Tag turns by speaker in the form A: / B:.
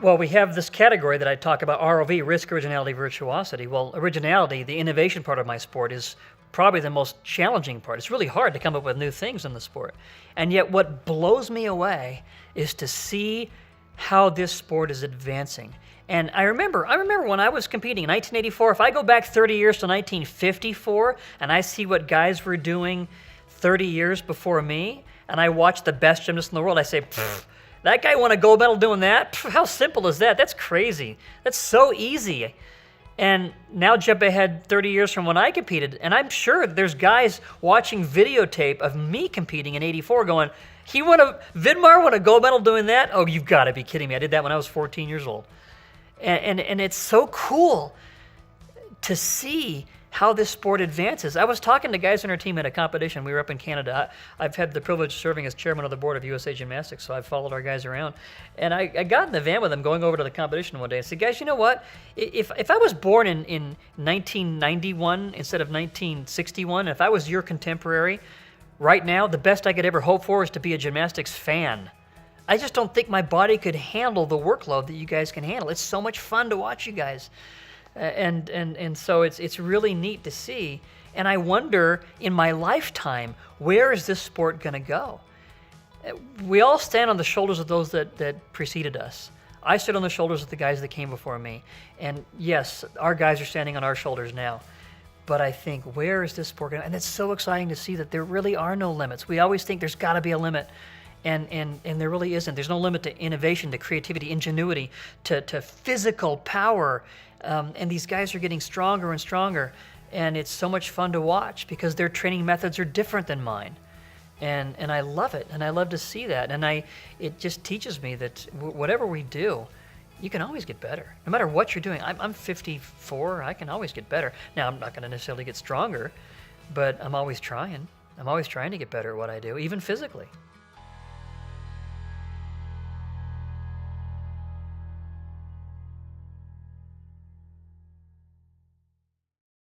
A: Well, we have this category that I talk about, ROV, risk, originality, virtuosity. Well, originality, the innovation part of my sport, is probably the most challenging part. It's really hard to come up with new things in the sport. And yet what blows me away is to see how this sport is advancing. And I remember when I was competing in 1984, if I go back 30 years to 1954 and I see what guys were doing 30 years before me, and I watch the best gymnasts in the world, I say, that guy won a gold medal doing that? Pfft, how simple is that? That's crazy. That's so easy. And now jump ahead 30 years from when I competed, and I'm sure there's guys watching videotape of me competing in 84 going, Vidmar won a gold medal doing that? Oh, you've got to be kidding me. I did that when I was 14 years old. And it's so cool to see how this sport advances. I was talking to guys on our team at a competition. We were up in Canada. I've had the privilege of serving as chairman of the board of USA Gymnastics, so I've followed our guys around. And I got in the van with them going over to the competition one day and said, guys, you know what? If I was born in 1991 instead of 1961, if I was your contemporary, right now, the best I could ever hope for is to be a gymnastics fan. I just don't think my body could handle the workload that you guys can handle. It's so much fun to watch you guys. And so it's really neat to see. And I wonder, in my lifetime, where is this sport going to go? We all stand on the shoulders of those that preceded us. I stood on the shoulders of the guys that came before me. And yes, our guys are standing on our shoulders now. But I think, where is this sport going to go? And it's so exciting to see that there really are no limits. We always think there's got to be a limit. And there really isn't. There's no limit to innovation, to creativity, ingenuity, to physical power. And these guys are getting stronger and stronger. And it's so much fun to watch because their training methods are different than mine. And I love it. And I love to see that. And it just teaches me that whatever we do, you can always get better. No matter what you're doing. I'm 54. I can always get better. Now, I'm not going to necessarily get stronger, but I'm always trying. I'm always trying to get better at what I do, even physically.